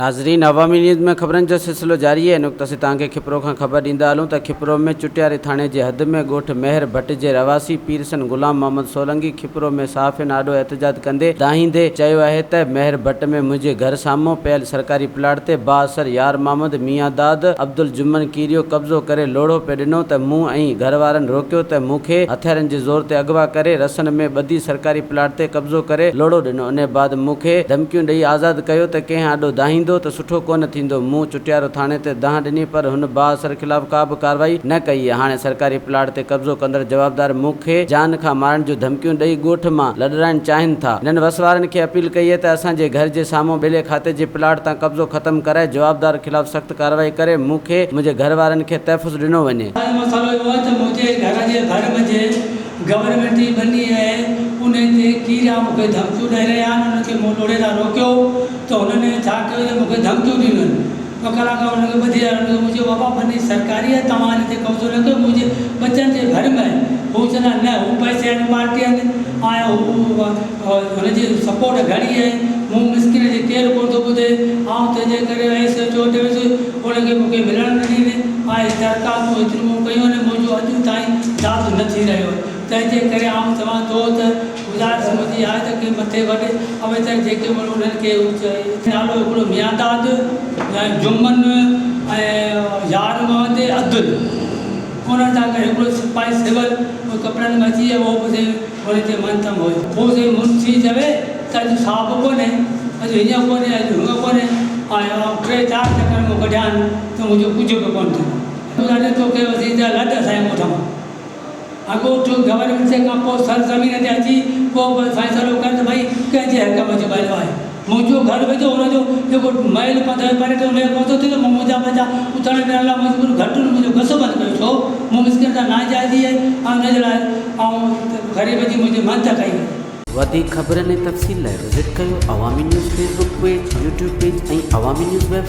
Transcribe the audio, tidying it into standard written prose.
नाज़रीन, अवामी न्यूज़ में ख़बरनि जो सिलसिलो जारी है। नुक़्ता से तव्हांखे खिपरो खां ख़बर ॾींदा हलूं त खिपरो में चुटियारे थाणे जे हद में ॻोठ मेहर भट्ट जे रवासी पीरसन गुलाम मोहम्मद सोलंकी खिपरो में सहाफ़ियुनि आॾो एहतजाज कंदे दाहींदे चयो आहे त मेहर भट्ट में मुंहिंजे घर साम्हूं पियल सरकारी प्लाट ते बाअसर यार मोहम्मद मियांदाद अब्दुल जुम्मन कीरियो कब्ज़ो करे लोड़ो पे ॾिनो त मूं ऐं घर वारनि रोकियो त मूंखे हथियारनि जे ज़ोर ते अगवा करे रसनि में ॿधी सरकारी प्लाट ते कब्ज़ो करे लोड़ो ॾिनो। उन बाद मूंखे धमकियूं ॾेई आज़ादु कयो त कंहिं आॾो दाहींदो त सुठो कोन थींदो। मूं चुटियारो थाणे ते दाह ॾिनी पर हुन बाअसर ख़िलाफ़ का बि कार्रवाई न कई आहे। हाणे सरकारी प्लाट ते कब्ज़ो कंदड़ जवाबदार मूंखे जान खां मारण जूं धमकियूं ॾेई ॻोठ मां लॾाइण चाहिनि था। हिननि वसवारनि खे अपील कई आहे त असांजे घर जे साम्हूं ॿिले खाते जे प्लाट तां कब्ज़ो ख़तमु कराए जवाबदार ख़िलाफ़ सख़्त कार्रवाई करे मूंखे मुंहिंजे घर वारनि खे तहफ़ुज़ ॾिनो वञे। गवर्नमेंट जी बनी है उन ते कीड़ा मूंखे धमकियूं ॾेई रहिया आहिनि। उनखे मूं लोड़े था रोकियो त हुननि छा कयो त मूंखे धमकियूं ॾिनियूं आहिनि। ॿ कलाक हुनखे ॿधी आहिनि। मुंहिंजो बाबा बनी सरकारी आहे, तव्हां हिन ते कब्ज़ो न कयो, मुंहिंजे बचनि जे घर में हू चवंदा न हू पैसे वारी पार्टी आहिनि ऐं हुनजी सपोर्ट घणी आहे। मूं मिसकिन जे केरु कोन थो ॿुधे ऐं तंहिंजे करे ऐसे चोट वियुसि उनखे मूंखे मिलण न ॾींदे ऐं दरख़्वास्तूं एतिरियूं मूं कयूं आहिनि। मुंहिंजो अॼु ताईं दाद न थी रहियो। तंहिंजे करे आउं चवां थो त गुज़ारिश मुंहिंजी आहे त के मथे वॾे अवेतर जेके माण्हू उन्हनि खे नालो हिकिड़ो मियांदाद जुम्मन ऐं यार मोहम्मद अब्दुल उन्हनि सां गॾु हिकिड़ो सिपाही सिविल कपिड़नि में अची वियो। उहो ॿुधे हुनजे मन तां हुयो पोइ मुंशी चवे त अॼु साहब कोन्हे, अॼु हीअं कोन्हे, अॼु हूअं कोन्हे ऐं 3-4 चकर मूं कढिया आहिनि त मुंहिंजो कुझु बि कोन थियो। तोखे वसीजा लॾ असांजे मुठ मां अॻोठो गवर्नमेंट जे खां पोइ सरज़मीन ते अची पोइ फ़ैसिलो कर त भई कंहिंजे हक़ में जुबाइलो आहे। मुंहिंजो घर वेझो हुनजो जेको महल परे ते उनखे पहुतो थियो त मुंहिंजा बचा उथण वेहण लाइ मजबूर घटि मुंहिंजो घसो बंदि कयो। छो मूं मिसकिन सां नाजाइज़ी आहे ऐं हुनजे लाइ ऐं ग़रीब जी मुंहिंजी मदद कई। वधीक ख़बरनि ऐं तफ़सील लाइ विज़िट कयो अवामी news Facebook page, YouTube page ऐं अवामी न्यूज़ वेबसाइट।